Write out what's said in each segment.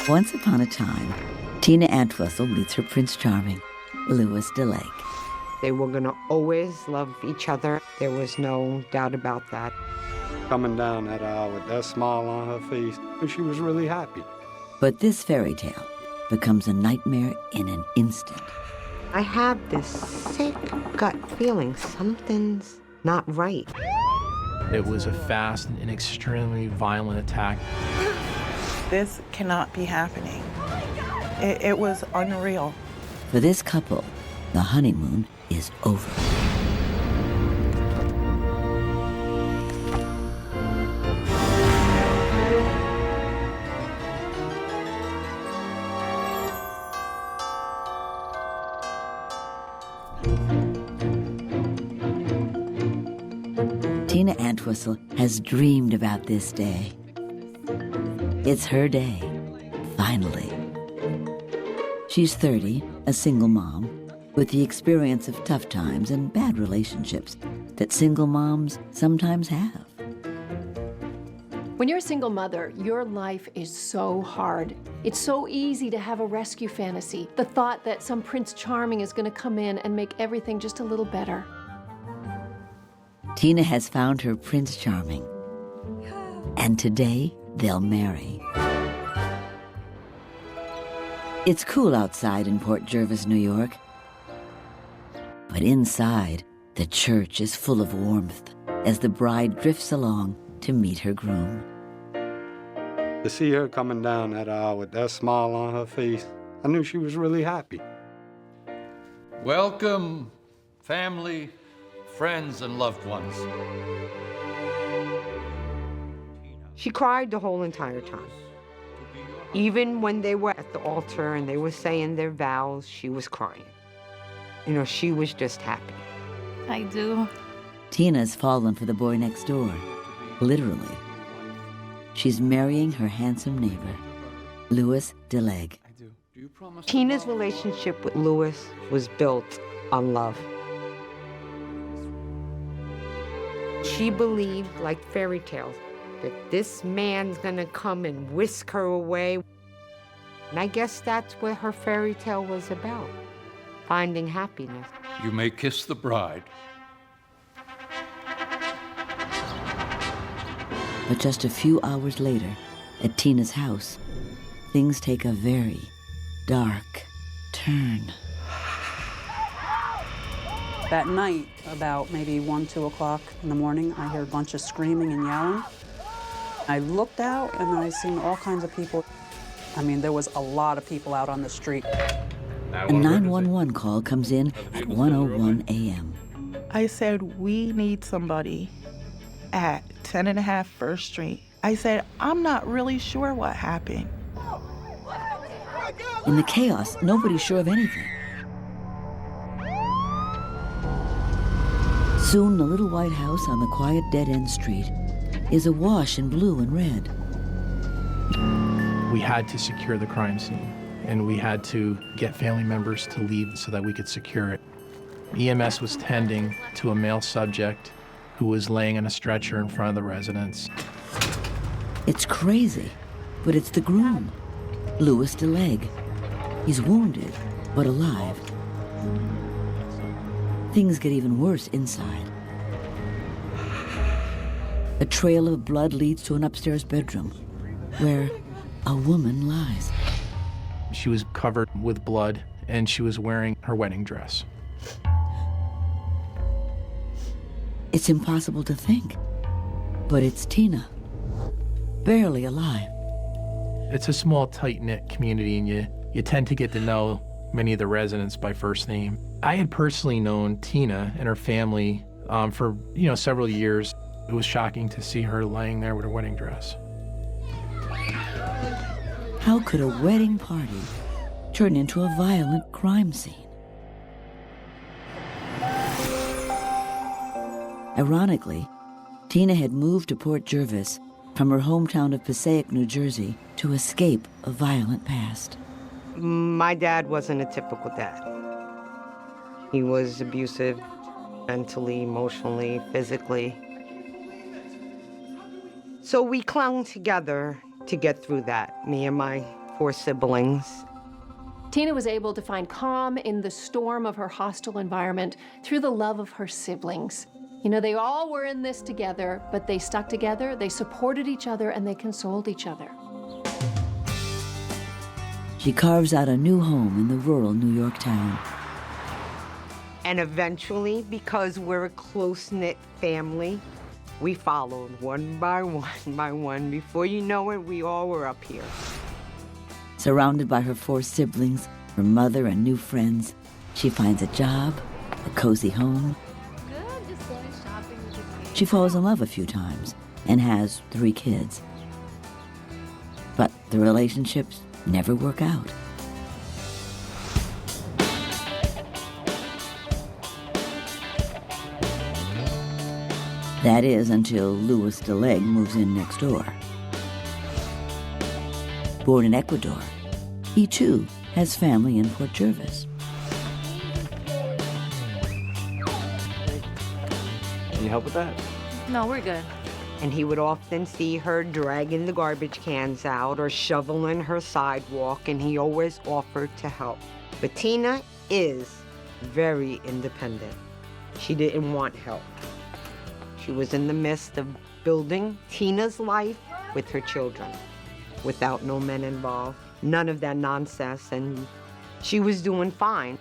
Once upon a time, Tina Entwistle meets her Prince Charming, Louis de Lake. They were going to always love each other. There was no doubt about that. Coming down that aisle with that smile on her face, she was really happy. But this fairy tale becomes a nightmare in an instant. I have this sick gut feeling something's not right. It was a fast and extremely violent attack. This cannot be happening. It was unreal. For this couple, the honeymoon is over. Tina Entwistle has dreamed about this day. It's her day, finally. She's 30, a single mom, with the experience of tough times and bad relationships that single moms sometimes have. When you're a single mother, your life is so hard. It's so easy to have a rescue fantasy, the thought that some Prince Charming is going to come in and make everything just a little better. Tina has found her Prince Charming, and today they'll marry. It's cool outside in Port Jervis, New York. But inside, the church is full of warmth as the bride drifts along to meet her groom. To see her coming down that aisle with that smile on her face, I knew she was really happy. Welcome, family, friends, and loved ones. She cried the whole entire time. Even when they were at the altar and they were saying their vows, she was crying. You know, she was just happy. I do. Tina's fallen for the boy next door, literally. She's marrying her handsome neighbor, Louis de Lake. Tina's relationship with Louis was built on love. She believed, like fairy tales, that this man's gonna come and whisk her away. And I guess that's what her fairy tale was about, finding happiness. You may kiss the bride. But just a few hours later, at Tina's house, things take a very dark turn. That night, about maybe 1, 2 o'clock in the morning, I heard a bunch of screaming and yelling. I looked out and I seen all kinds of people. I mean, there was a lot of people out on the street. A 911 call comes in at 1:01 a.m. I said, we need somebody at 10.5 First Street. I said, I'm not really sure what happened. In the chaos, nobody's sure of anything. Soon, the little white house on the quiet dead-end street is awash in blue and red. We had to secure the crime scene, and we had to get family members to leave so that we could secure it. EMS was tending to a male subject who was laying on a stretcher in front of the residence. It's crazy, but it's the groom, Louis de Lake. He's wounded, but alive. Things get even worse inside. A trail of blood leads to an upstairs bedroom, where a woman lies. She was covered with blood, and she was wearing her wedding dress. It's impossible to think, but it's Tina, barely alive. It's a small, tight-knit community, and you tend to get to know many of the residents by first name. I had personally known Tina and her family for several years. It was shocking to see her laying there with her wedding dress. How could a wedding party turn into a violent crime scene? Ironically, Tina had moved to Port Jervis from her hometown of Passaic, New Jersey, to escape a violent past. My dad wasn't a typical dad. He was abusive, mentally, emotionally, physically. So we clung together to get through that, me and my 4 siblings. Tina was able to find calm in the storm of her hostile environment through the love of her siblings. You know, they all were in this together, but they stuck together, they supported each other, and they consoled each other. She carves out a new home in the rural New York town. And eventually, because we're a close-knit family, we followed one by one. Before you know it, we all were up here. Surrounded by her 4 siblings, her mother, and new friends, she finds a job, a cozy home. She falls in love a few times and has 3 kids. But the relationships never work out. That is until Louis DeLegge moves in next door. Born in Ecuador, he too has family in Port Jervis. Can you help with that? No, we're good. And he would often see her dragging the garbage cans out or shoveling her sidewalk, and he always offered to help. But Tina is very independent. She didn't want help. She was in the midst of building Tina's life with her children, without no men involved, none of that nonsense, and she was doing fine.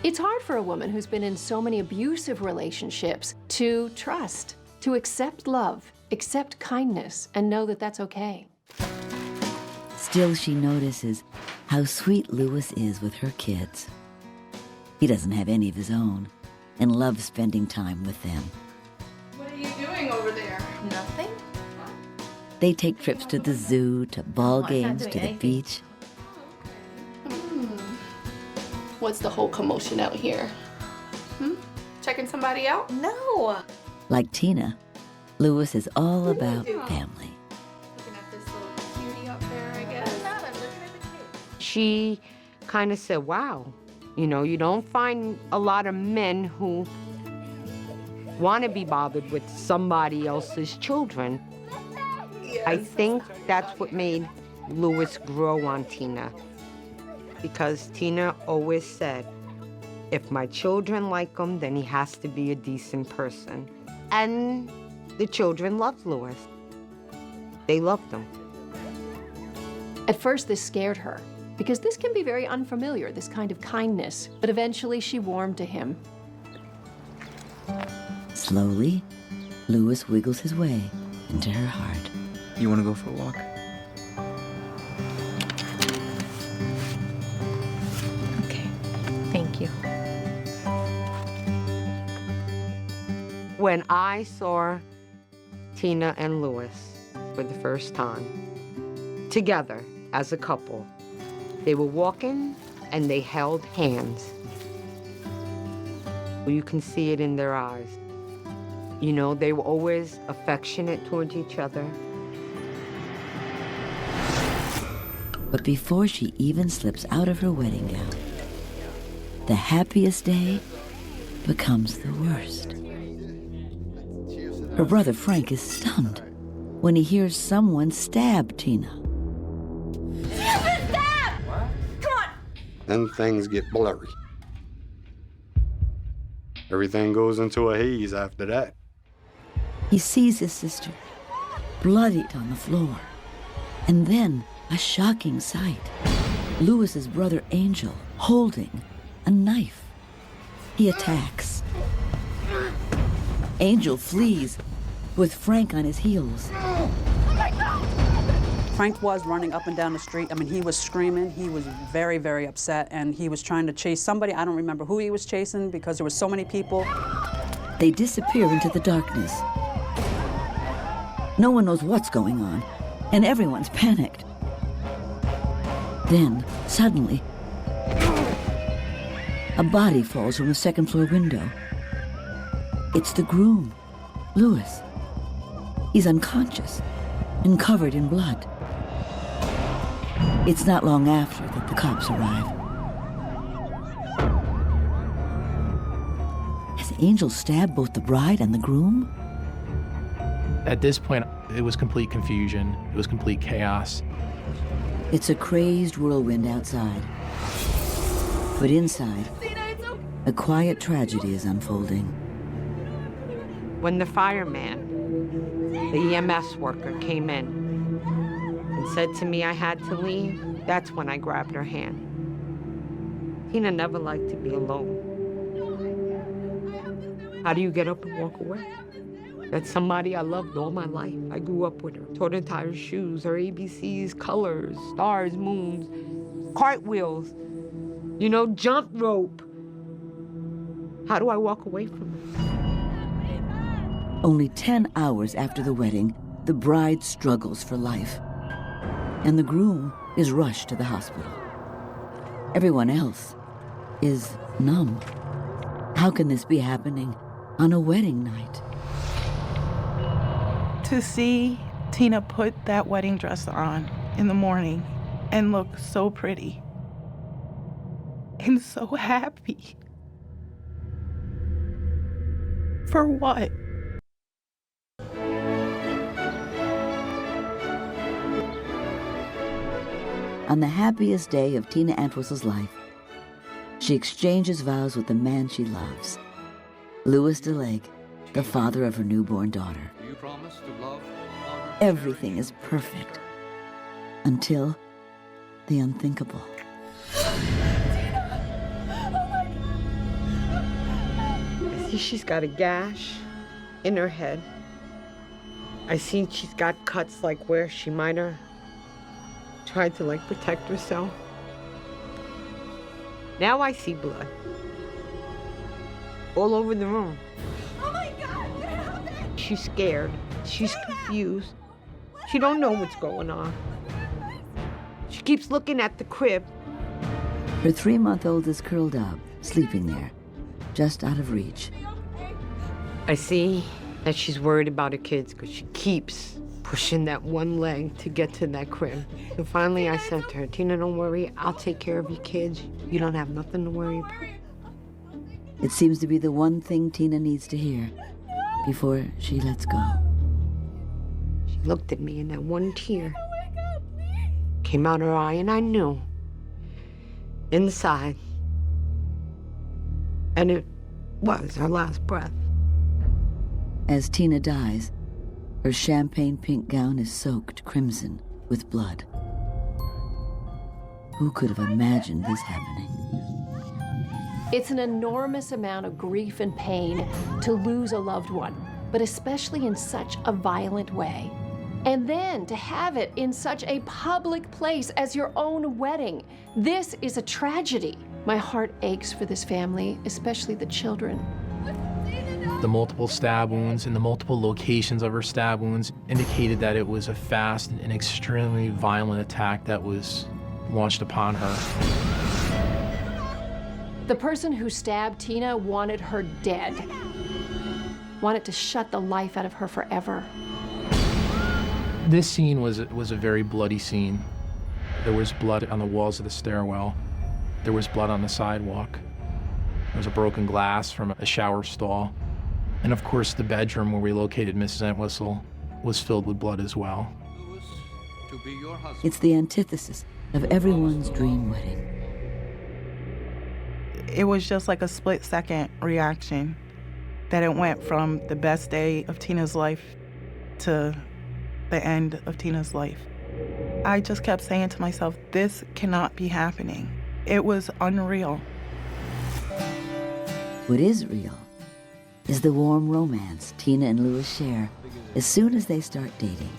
It's hard for a woman who's been in so many abusive relationships to trust, to accept love, accept kindness, and know that that's okay. Still, she notices how sweet Louis is with her kids. He doesn't have any of his own and loves spending time with them. What are you doing over there? Nothing. They take trips to the zoo, to ball games, to the beach. What's the whole commotion out here? Checking somebody out? No. Like Tina, Louis is all about family. Looking at this little cutie up there, I guess. I'm looking at the kid. She kind of said, wow, you know, you don't find a lot of men who want to be bothered with somebody else's children. Yes. I think that's what made Louis grow on Tina. Because Tina always said, if my children like him, then he has to be a decent person. And the children loved Louis. They loved him. At first, this scared her, because this can be very unfamiliar, this kind of kindness, but eventually she warmed to him. Slowly, Louis wiggles his way into her heart. You want to go for a walk? Okay. Thank you. When I saw Tina and Louis for the first time, together as a couple, they were walking and they held hands. You can see it in their eyes. You know, they were always affectionate towards each other. But before she even slips out of her wedding gown, the happiest day becomes the worst. Her brother Frank is stunned when he hears someone stab Tina. Then things get blurry. Everything goes into a haze after that. He sees his sister, bloodied on the floor. And then a shocking sight. Louis's brother Angel holding a knife. He attacks. Angel flees with Frank on his heels. Frank was running up and down the street. I mean, he was screaming. He was very, very upset, and he was trying to chase somebody. I don't remember who he was chasing because there were so many people. They disappear into the darkness. No one knows what's going on, and everyone's panicked. Then, suddenly, a body falls from a second-floor window. It's the groom, Louis. He's unconscious and covered in blood. It's not long after that the cops arrive. Has Angel stabbed both the bride and the groom? At this point, it was complete confusion. It was complete chaos. It's a crazed whirlwind outside. But inside, a quiet tragedy is unfolding. When the fireman, the EMS worker, came in and said to me I had to leave, that's when I grabbed her hand. Tina never liked to be alone. How do you get up and walk away? That's somebody I loved all my life. I grew up with her. Taught her to tie her shoes, her ABCs, colors, stars, moons, cartwheels, jump rope. How do I walk away from her? Only 10 hours after the wedding, the bride struggles for life. And the groom is rushed to the hospital. Everyone else is numb. How can this be happening on a wedding night? To see Tina put that wedding dress on in the morning and look so pretty and so happy. For what? On the happiest day of Tina Antwissel's life, she exchanges vows with the man she loves, Louis DeLake, the father of her newborn daughter. Do you promise to love, honor, Everything is perfect until the unthinkable. I see she's got a gash in her head. I see she's got cuts like where she might have tried to protect herself. Now I see blood all over the room. Oh my God, what happened? She's scared. She's confused. She don't know what's going on. She keeps looking at the crib. Her 3-month-old is curled up, sleeping there, just out of reach. I see that she's worried about her kids because she keeps pushing that one leg to get to that crib. So finally I said to her, Tina, don't worry, I'll take care of your kids. You don't have nothing to worry about. It seems to be the one thing Tina needs to hear before she lets go. She looked at me and that one tear came out her eye, and I knew inside, and it was her last breath. As Tina dies, her champagne pink gown is soaked crimson with blood. Who could have imagined this happening? It's an enormous amount of grief and pain to lose a loved one, but especially in such a violent way. And then to have it in such a public place as your own wedding. This is a tragedy. My heart aches for this family, especially the children. The multiple stab wounds and the multiple locations of her stab wounds indicated that it was a fast and extremely violent attack that was launched upon her. The person who stabbed Tina wanted her dead. Wanted to shut the life out of her forever. This scene was a very bloody scene. There was blood on the walls of the stairwell. There was blood on the sidewalk. There was a broken glass from a shower stall. And of course, the bedroom where we located Mrs. Entwistle was filled with blood as well. Louis, to be your husband. It's the antithesis of everyone's dream wedding. It was just like a split-second reaction that it went from the best day of Tina's life to the end of Tina's life. I just kept saying to myself, this cannot be happening. It was unreal. What is real is the warm romance Tina and Louis share as soon as they start dating.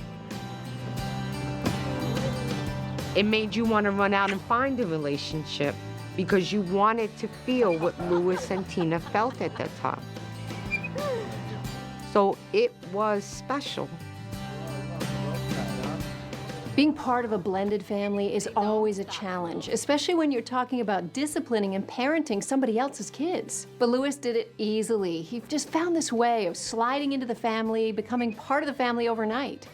It made you want to run out and find a relationship because you wanted to feel what Louis and Tina felt at that time. So it was special. Being part of a blended family is always a challenge, especially when you're talking about disciplining and parenting somebody else's kids. But Louis did it easily. He just found this way of sliding into the family, becoming part of the family overnight.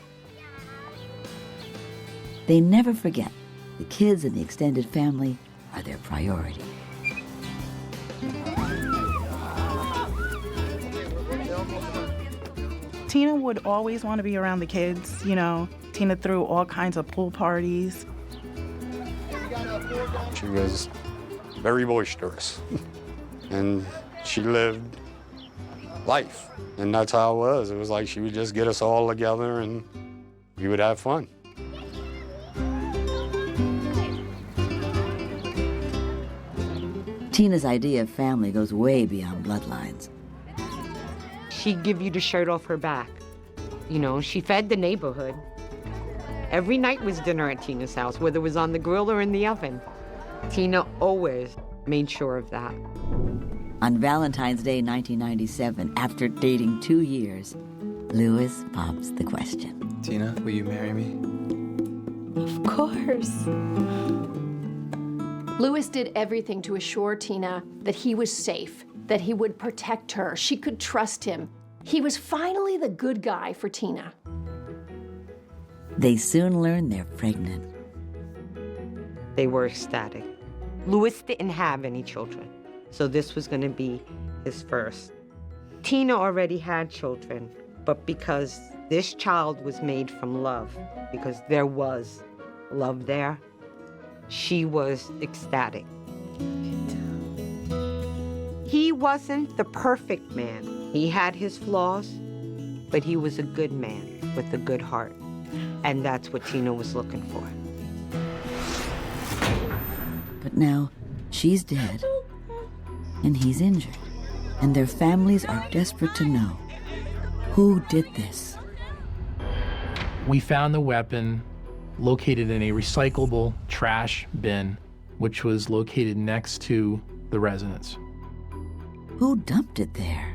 They never forget the kids and the extended family are their priority. Tina would always want to be around the kids, you know. Tina threw all kinds of pool parties. She was very boisterous. And she lived life. And that's how it was. It was like she would just get us all together and we would have fun. Tina's idea of family goes way beyond bloodlines. She'd give you the shirt off her back. You know, she fed the neighborhood. Every night was dinner at Tina's house, whether it was on the grill or in the oven. Tina always made sure of that. On Valentine's Day 1997, after dating 2 years, Louis pops the question. Tina, will you marry me? Of course. Louis did everything to assure Tina that he was safe, that he would protect her. She could trust him. He was finally the good guy for Tina. They soon learn they're pregnant. They were ecstatic. Louis didn't have any children, so this was going to be his first. Tina already had children, but because this child was made from love, because there was love there, she was ecstatic. He wasn't the perfect man. He had his flaws, but he was a good man with a good heart. And that's what Tina was looking for. But now, she's dead, and he's injured, and their families are desperate to know who did this. We found the weapon located in a recyclable trash bin, which was located next to the residence. Who dumped it there?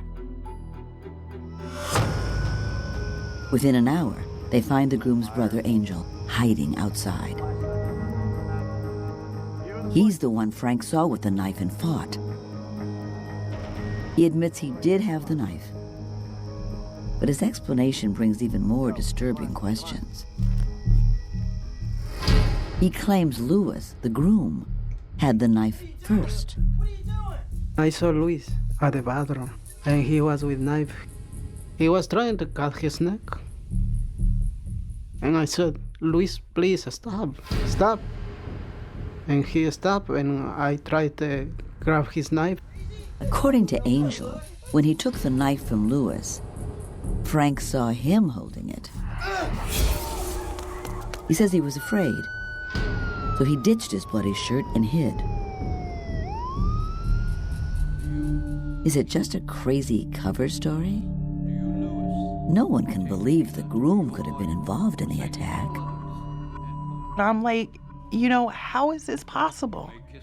Within an hour, they find the groom's brother, Angel, hiding outside. He's the one Frank saw with the knife and fought. He admits he did have the knife, but his explanation brings even more disturbing questions. He claims Louis, the groom, had the knife first. I saw Luis at the bathroom, and he was with knife. He was trying to cut his neck. And I said, Luis, please stop, stop. And he stopped, and I tried to grab his knife. According to Angel, when he took the knife from Louis, Frank saw him holding it. He says he was afraid, so he ditched his bloody shirt and hid. Is it just a crazy cover story? No one can believe the groom could have been involved in the attack. I'm like, you know, how is this possible? He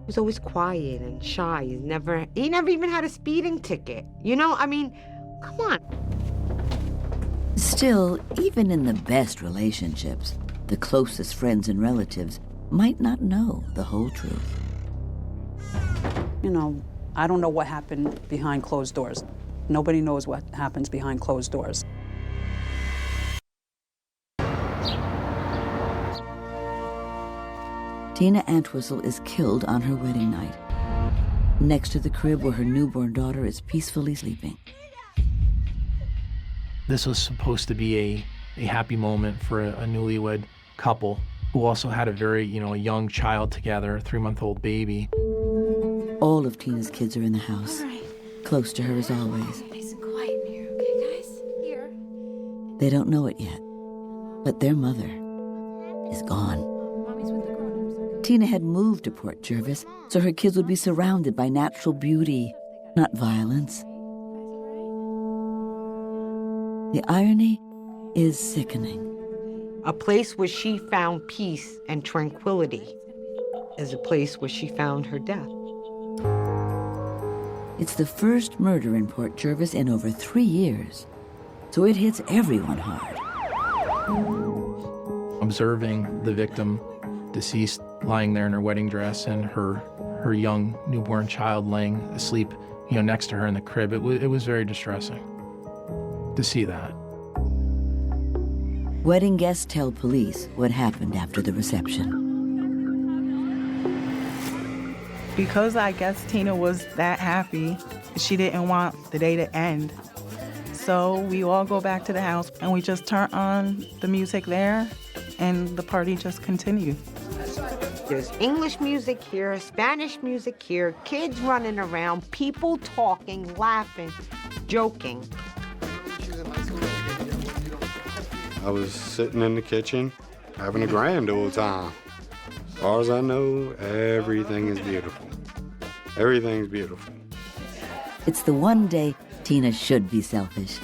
was always quiet and shy. He never even had a speeding ticket. You know, I mean, come on. Still, even in the best relationships, the closest friends and relatives might not know the whole truth. You know, I don't know what happened behind closed doors. Nobody knows what happens behind closed doors. Tina Entwistle is killed on her wedding night, next to the crib where her newborn daughter is peacefully sleeping. This was supposed to be a happy moment for a newlywed couple who also had a very, a young child together, a 3-month-old baby. All of Tina's kids are in the house, close to her as always. Nice and quiet in here, okay, guys? Here. They don't know it yet, but their mother is gone. Mommy's with the grown-ups, okay? Tina had moved to Port Jervis so her kids would be surrounded by natural beauty, not violence. The irony is sickening. A place where she found peace and tranquility is a place where she found her death. It's the first murder in Port Jervis in over 3 years, so it hits everyone hard. Observing the victim, deceased, lying there in her wedding dress and her young newborn child laying asleep, next to her in the crib, it was very distressing to see that. Wedding guests tell police what happened after the reception. Because I guess Tina was that happy, she didn't want the day to end. So we all go back to the house and we just turn on the music there and the party just continued. There's English music here, Spanish music here, kids running around, people talking, laughing, joking. I was sitting in the kitchen, having a grand old time. As far as I know, everything is beautiful. Everything's beautiful. It's the one day Tina should be selfish.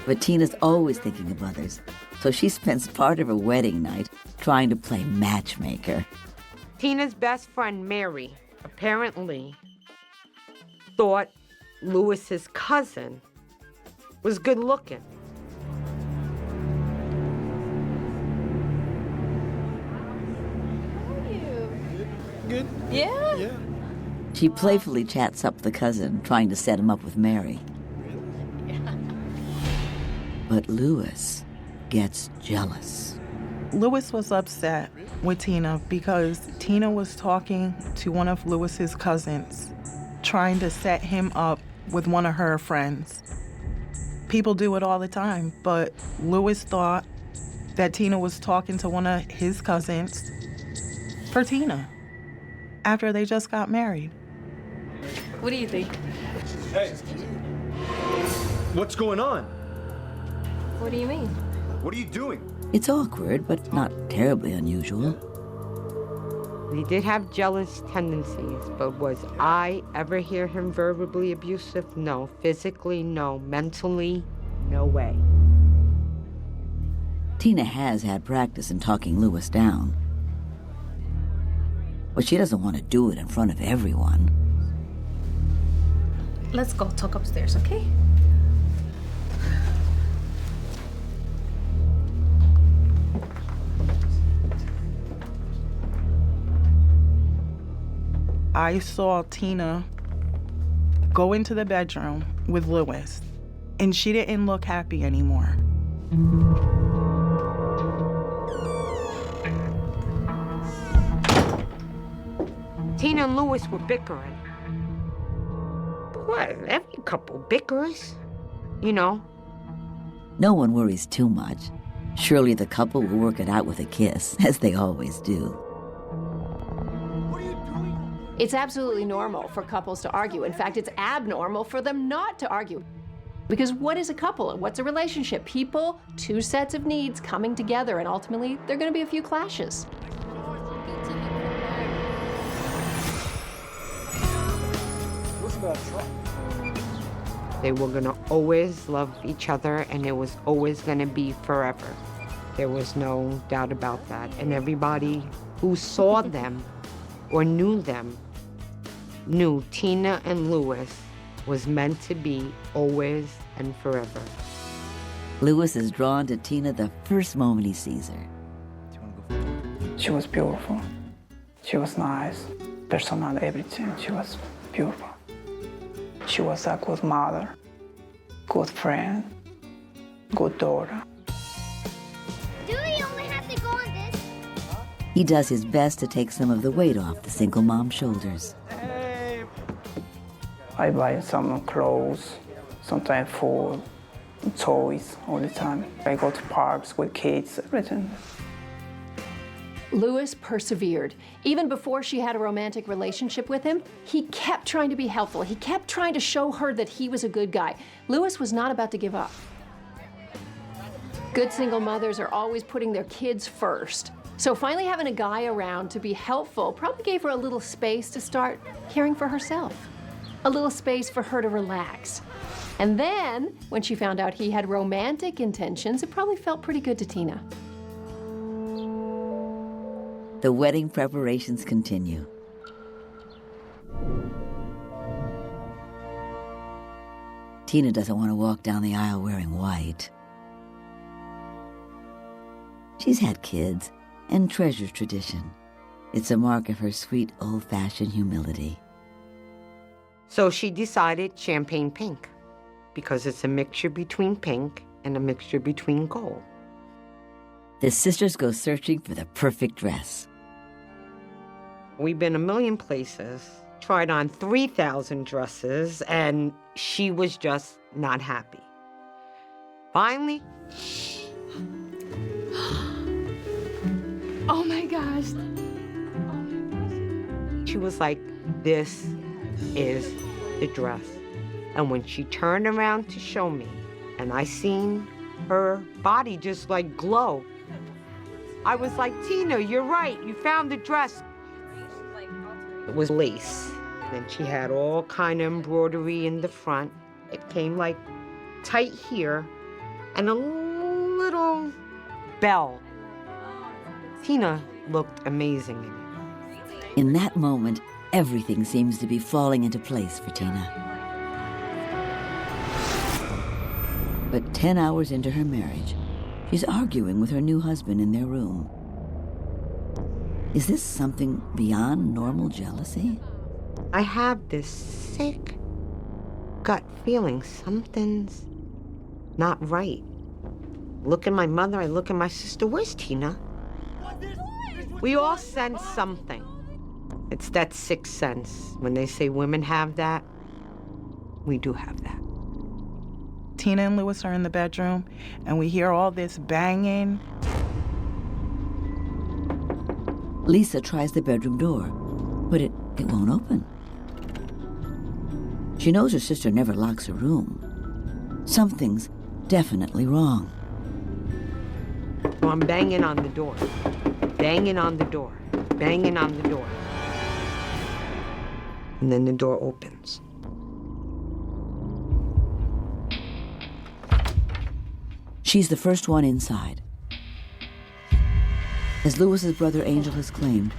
But Tina's always thinking of others, so she spends part of her wedding night trying to play matchmaker. Tina's best friend, Mary, apparently thought Lewis's cousin was good looking. Good. Yeah? She playfully chats up the cousin, trying to set him up with Mary. But Lewis gets jealous. Lewis was upset with Tina because Tina was talking to one of Lewis's cousins, trying to set him up with one of her friends. People do it all the time, but Lewis thought that Tina was talking to one of his cousins for Tina after they just got married. What do you think? Hey. What's going on? What do you mean? What are you doing? It's awkward, but not terribly unusual. He did have jealous tendencies, but was I ever hear him verbally abusive? No. Physically, no. Mentally, no way. Tina has had practice in talking Lewis down. But she doesn't want to do it in front of everyone. Let's go talk upstairs, okay? I saw Tina go into the bedroom with Lewis, and she didn't look happy anymore. Tina and Lewis were bickering. What? Every couple bickers, you know. No one worries too much. Surely the couple will work it out with a kiss, as they always do. It's absolutely normal for couples to argue. In fact, it's abnormal for them not to argue. Because what is a couple and what's a relationship? People, two sets of needs coming together, and ultimately, there are going to be a few clashes. They were gonna always love each other, and it was always gonna be forever. There was no doubt about that. And everybody who saw them or knew them knew Tina and Lewis was meant to be always and forever. Lewis is drawn to Tina the first moment he sees her. She was beautiful. She was nice. Personal, everything. She was beautiful. She was a good mother, good friend, good daughter. Do we only have to go on this? He does his best to take some of the weight off the single mom's shoulders. I buy some clothes, sometimes food, toys all the time. I go to parks with kids, everything. Lewis persevered. Even before she had a romantic relationship with him, he kept trying to be helpful. He kept trying to show her that he was a good guy. Lewis was not about to give up. Good single mothers are always putting their kids first. So finally having a guy around to be helpful probably gave her a little space to start caring for herself. A little space for her to relax. And then, when she found out he had romantic intentions, it probably felt pretty good to Tina. The wedding preparations continue. Tina doesn't want to walk down the aisle wearing white. She's had kids and treasures tradition. It's a mark of her sweet, old-fashioned humility. So she decided champagne pink, because it's a mixture between pink and a mixture between gold. The sisters go searching for the perfect dress. We've been a million places, tried on 3,000 dresses, and she was just not happy. Finally, Oh my gosh. she was like, this is the dress. And when she turned around to show me, and I seen her body just like glow, I was like, Tina, you're right, you found the dress. It was lace. And she had all kind of embroidery in the front. It came like tight here, and a little bell. Tina looked amazing in it. In that moment, everything seems to be falling into place for Tina. But 10 hours into her marriage, she's arguing with her new husband in their room. Is this something beyond normal jealousy? I have this sick gut feeling something's not right. Look at my mother, I look at my sister. Where's Tina? We all sense something. It's that sixth sense. When they say women have that, we do have that. Tina and Louis are in the bedroom, and we hear all this banging. Lisa tries the bedroom door, but it won't open. She knows her sister never locks her room. Something's definitely wrong. So I'm banging on the door, banging on the door, banging on the door. And then the door opens. She's the first one inside. As Louis's brother Angel has claimed,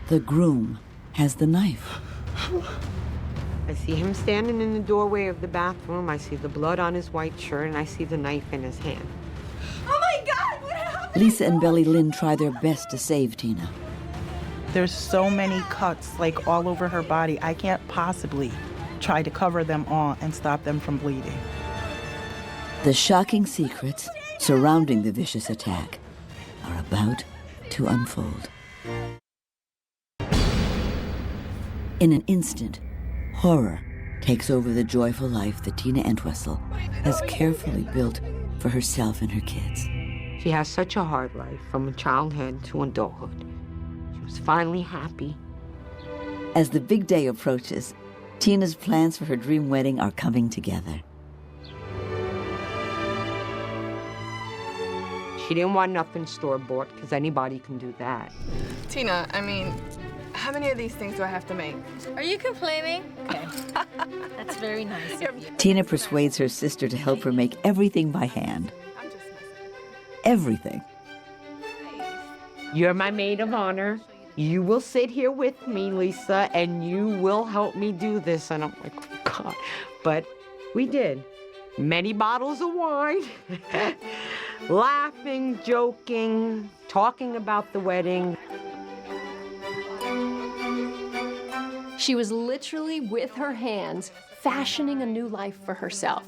the groom has the knife. I see him standing in the doorway of the bathroom. I see the blood on his white shirt, and I see the knife in his hand. Oh my God, what happened? Lisa and Belly Lynn try their best to save Tina. There's so many cuts, like all over her body. I can't possibly try to cover them all and stop them from bleeding. The shocking secrets surrounding the vicious attack are about to unfold. In an instant, horror takes over the joyful life that Tina Entwistle has carefully built for herself and her kids. She has such a hard life, from childhood to adulthood. She was finally happy. As the big day approaches, Tina's plans for her dream wedding are coming together. She didn't want nothing store-bought, because anybody can do that. Tina, I mean, how many of these things do I have to make? Are you complaining? Okay. That's very nice. Tina persuades her sister to help her make everything by hand. Everything. You're my maid of honor. You will sit here with me, Lisa, and you will help me do this. And I'm like, oh, God. But we did. Many bottles of wine. Laughing, joking, talking about the wedding. She was literally, with her hands, fashioning a new life for herself.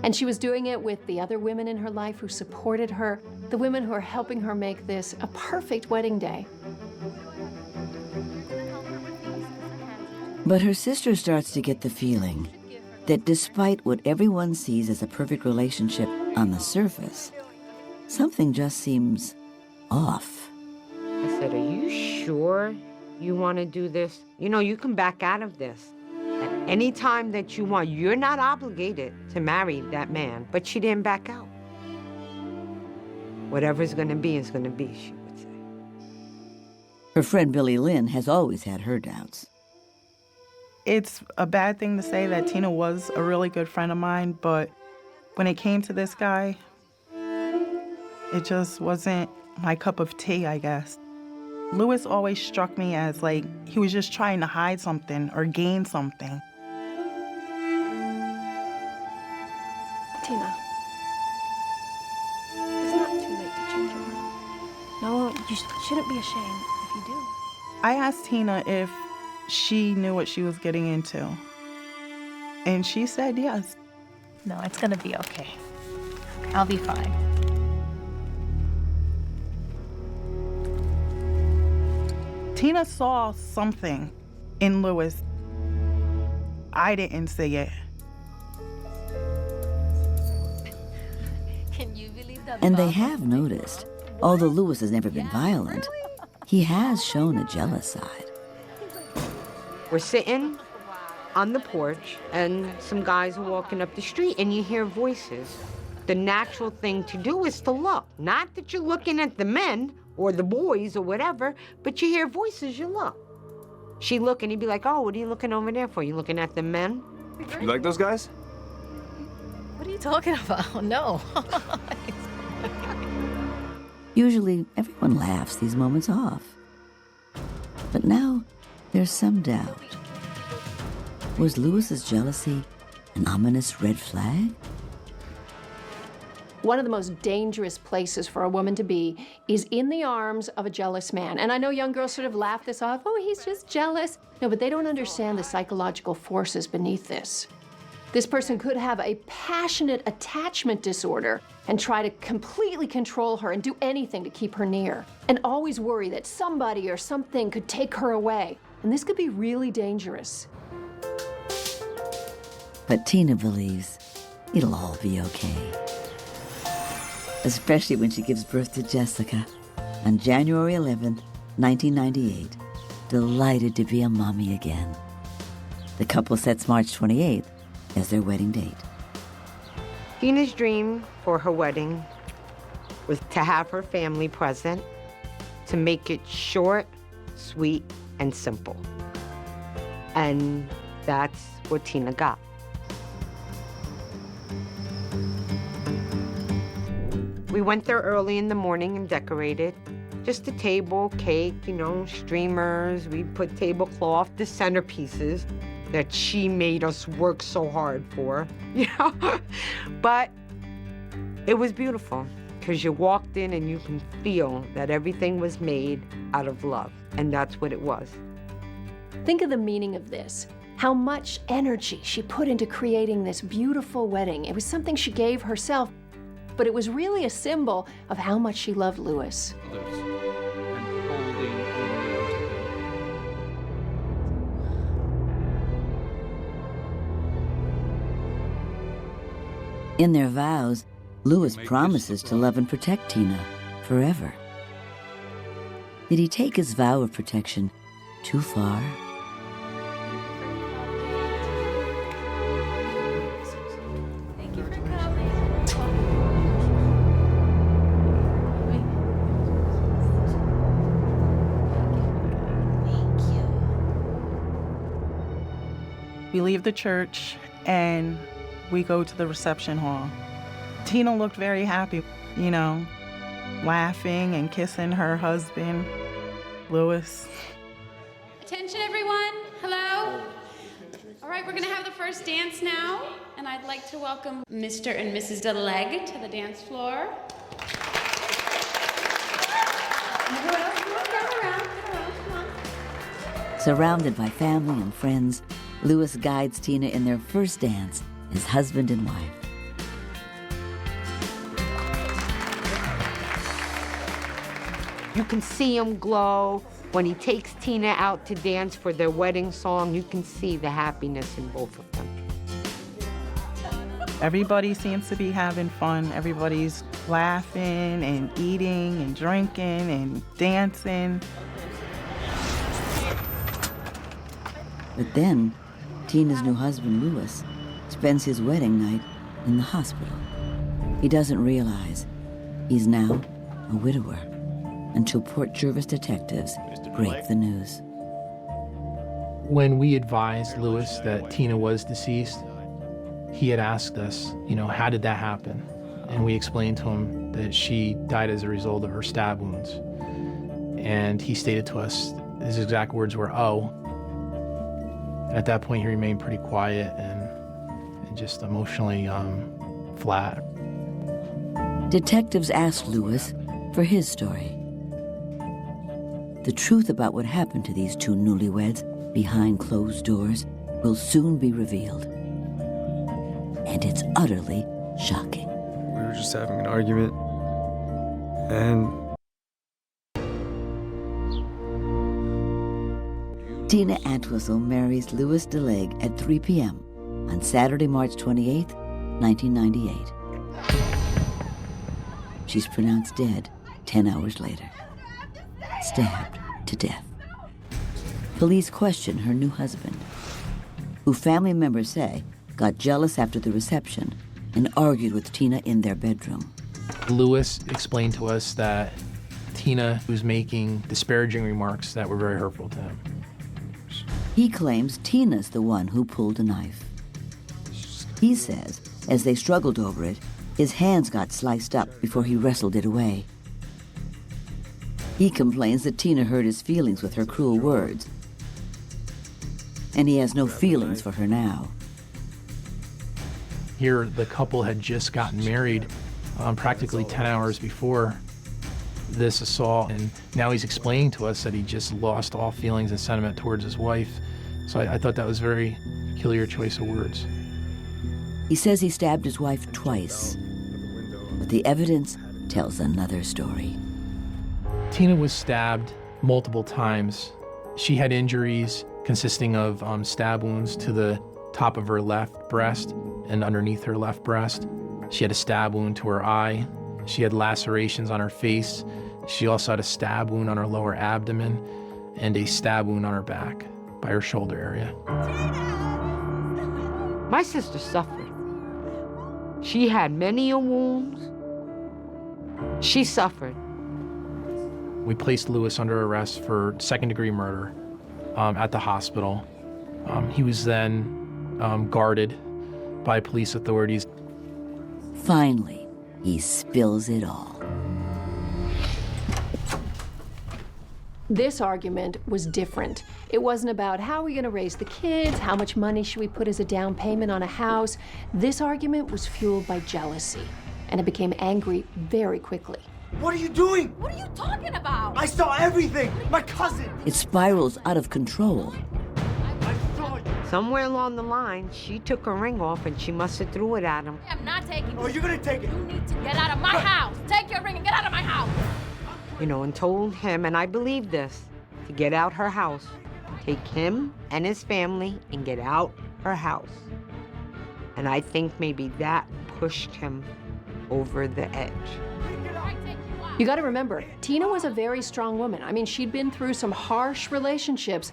And she was doing it with the other women in her life who supported her, the women who are helping her make this a perfect wedding day. But her sister starts to get the feeling that despite what everyone sees as a perfect relationship on the surface, something just seems off. I said, are you sure you want to do this? You know, you can back out of this at any time that you want. You're not obligated to marry that man. But she didn't back out. Whatever's going to be is going to be, she would say. Her friend Billy Lynn has always had her doubts. It's a bad thing to say that Tina was a really good friend of mine, but when it came to this guy, it just wasn't my cup of tea, I guess. Louis always struck me as like he was just trying to hide something or gain something. Tina, it's not too late to change your mind. No, you shouldn't be ashamed if you do. I asked Tina if she knew what she was getting into, and she said yes. No, it's gonna be okay. I'll be fine. Tina saw something in Louis. I didn't see it. Can you believe that? And they have noticed, although Louis has never been violent, he has shown a jealous side. We're sitting on the porch, and some guys are walking up the street, and you hear voices. The natural thing to do is to look. Not that you're looking at the men or the boys or whatever, but you hear voices, you look. She look, and he'd be like, oh, what are you looking over there for? You looking at the men? You like those guys? What are you talking about? No. Usually, everyone laughs these moments off. But now, there's some doubt. Was Lewis's jealousy an ominous red flag? One of the most dangerous places for a woman to be is in the arms of a jealous man. And I know young girls sort of laugh this off, oh, he's just jealous. No, but they don't understand the psychological forces beneath this. This person could have a passionate attachment disorder and try to completely control her and do anything to keep her near, and always worry that somebody or something could take her away. And this could be really dangerous. But Tina believes it'll all be okay. Especially when she gives birth to Jessica on January 11th, 1998, delighted to be a mommy again. The couple sets March 28th as their wedding date. Tina's dream for her wedding was to have her family present, to make it short, sweet, and simple. And that's what Tina got. We went there early in the morning and decorated. Just a table, cake, streamers. We put tablecloth, the centerpieces that she made us work so hard for, But it was beautiful because you walked in and you can feel that everything was made out of love, and that's what it was. Think of the meaning of this. How much energy she put into creating this beautiful wedding. It was something she gave herself, but it was really a symbol of how much she loved Lewis. In their vows, Lewis promises to love and protect Tina forever. Did he take his vow of protection too far? Thank you for coming. Thank you. We leave the church and we go to the reception hall. Tina looked very happy, laughing and kissing her husband, Lewis. Attention, everyone. Hello. All right, we're going to have the first dance now, and I'd like to welcome Mr. and Mrs. DeLegge to the dance floor. Everyone else, come on, gather around, come on. Surrounded by family and friends, Lewis guides Tina in their first dance as husband and wife. You can see him glow. When he takes Tina out to dance for their wedding song, you can see the happiness in both of them. Everybody seems to be having fun. Everybody's laughing and eating and drinking and dancing. But then, Tina's new husband, Lewis, spends his wedding night in the hospital. He doesn't realize he's now a widower until Port Jervis detectives break the news. When we advised Lewis that Tina was deceased, he had asked us, how did that happen? And we explained to him that she died as a result of her stab wounds. And he stated to us, his exact words were, oh. At that point, he remained pretty quiet and just emotionally flat. Detectives asked Lewis for his story. The truth about what happened to these two newlyweds behind closed doors will soon be revealed. And it's utterly shocking. We were just having an argument, and Tina Antwistle marries Louis DeLegge at 3 p.m. on Saturday, March 28, 1998. She's pronounced dead 10 hours later, stabbed to death. Police question her new husband, who family members say got jealous after the reception and argued with Tina in their bedroom. Lewis explained to us that Tina was making disparaging remarks that were very hurtful to him. He claims Tina's the one who pulled a knife. He says, as they struggled over it, his hands got sliced up before he wrestled it away. He complains that Tina hurt his feelings with her cruel words, and he has no feelings for her now. Here, the couple had just gotten married practically 10 hours before this assault, and now he's explaining to us that he just lost all feelings and sentiment towards his wife. So I thought that was a very peculiar choice of words. He says he stabbed his wife twice, but the evidence tells another story. Tina was stabbed multiple times. She had injuries consisting of stab wounds to the top of her left breast and underneath her left breast. She had a stab wound to her eye. She had lacerations on her face. She also had a stab wound on her lower abdomen and a stab wound on her back by her shoulder area. My sister suffered. She had many wounds. She suffered. We placed Lewis under arrest for second-degree murder at the hospital. He was then guarded by police authorities. Finally, he spills it all. This argument was different. It wasn't about how are we going to raise the kids, how much money should we put as a down payment on a house. This argument was fueled by jealousy, and it became angry very quickly. What are you doing? What are you talking about? I saw everything! My cousin! It spirals out of control. Somewhere along the line, she took her ring off and she must have threw it at him. I'm not taking it. Oh, you're gonna take it! You need to get out of my house. Take your ring and get out of my house. You know, and told him, and I believe this, to get out her house. Take him and his family and get out her house. And I think maybe that pushed him over the edge. You got to remember, Tina was a very strong woman. I mean, she'd been through some harsh relationships,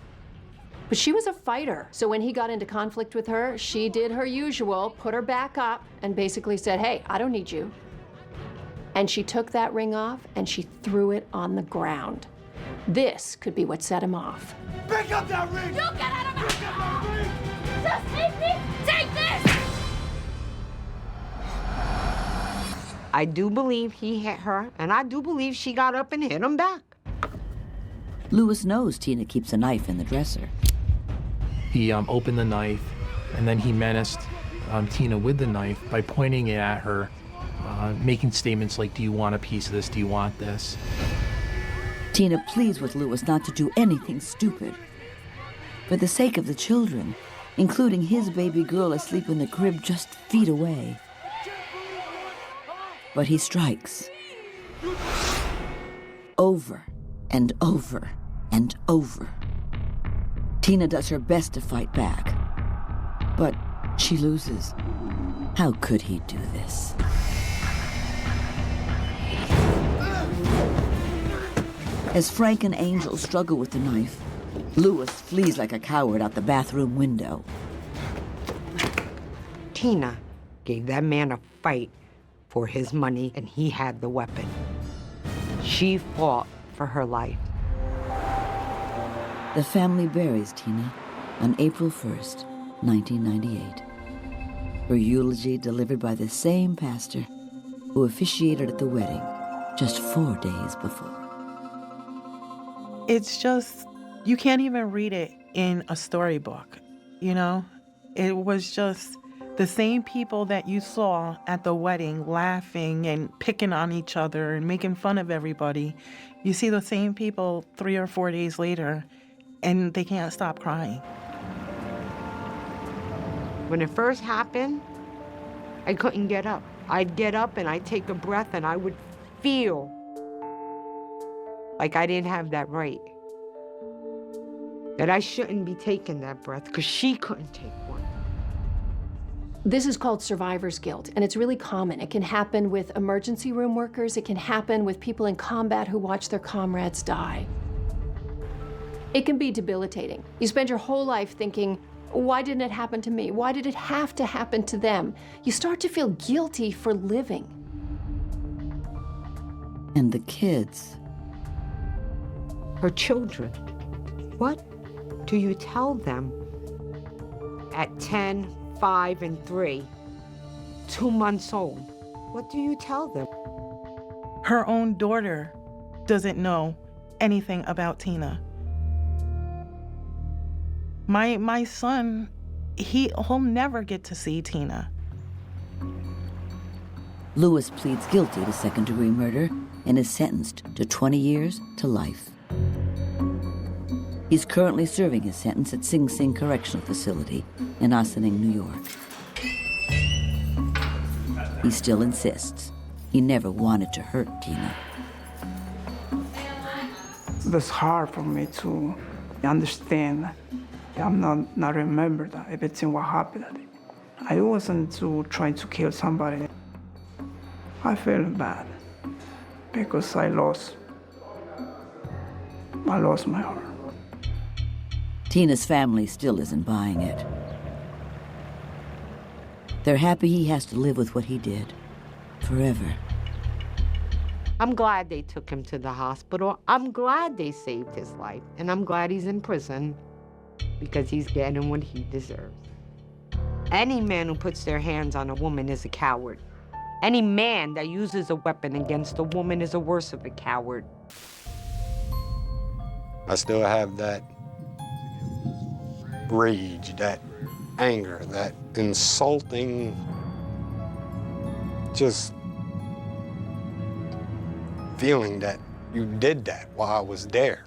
but she was a fighter. So when he got into conflict with her, she did her usual, put her back up, and basically said, hey, I don't need you. And she took that ring off and she threw it on the ground. This could be what set him off. Pick up that ring! You get out of my house! Just take me! Take this! I do believe he hit her, and I do believe she got up and hit him back. Lewis knows Tina keeps a knife in the dresser. He opened the knife, and then he menaced Tina with the knife by pointing it at her, making statements like, do you want a piece of this? Do you want this? Tina pleads with Lewis not to do anything stupid. For the sake of the children, including his baby girl asleep in the crib just feet away. But he strikes. Over and over and over. Tina does her best to fight back, but she loses. How could he do this? As Frank and Angel struggle with the knife, Lewis flees like a coward out the bathroom window. Tina gave that man a fight for his money, and he had the weapon. She fought for her life. The family buries Tina on April 1st, 1998. Her eulogy delivered by the same pastor who officiated at the wedding just 4 days before. It's just, you can't even read it in a storybook, you know? It was just the same people that you saw at the wedding laughing and picking on each other and making fun of everybody. You see the same people 3 or 4 days later, and they can't stop crying. When it first happened, I couldn't get up. I'd get up and I'd take a breath and I would feel like I didn't have that right. That I shouldn't be taking that breath because she couldn't take one. This is called survivor's guilt, and it's really common. It can happen with emergency room workers. It can happen with people in combat who watch their comrades die. It can be debilitating. You spend your whole life thinking, why didn't it happen to me? Why did it have to happen to them? You start to feel guilty for living. And the kids. Her children. What do you tell them at 10, 5, and 3, 2 months old? What do you tell them? Her own daughter doesn't know anything about Tina. My son, he'll never get to see Tina. Lewis pleads guilty to second-degree murder and is sentenced to 20 years to life. He's currently serving his sentence at Sing Sing Correctional Facility in Ossining, New York. He still insists he never wanted to hurt Tina. It's hard for me to understand. I'm not remember that everything what happened. I wasn't trying to kill somebody. I feel bad because I lost my heart. Tina's family still isn't buying it. They're happy he has to live with what he did forever. I'm glad they took him to the hospital. I'm glad they saved his life. And I'm glad he's in prison because he's getting what he deserves. Any man who puts their hands on a woman is a coward. Any man that uses a weapon against a woman is a worse of a coward. I still have that rage, that anger, that insulting, just feeling that you did that while I was there.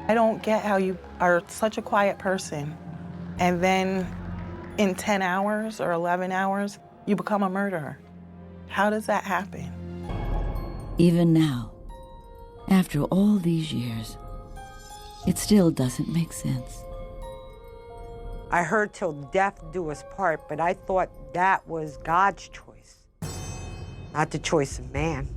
I don't get how you are such a quiet person, and then in 10 hours or 11 hours, you become a murderer. How does that happen? Even now, after all these years, it still doesn't make sense. I heard till death do us part, but I thought that was God's choice, not the choice of man.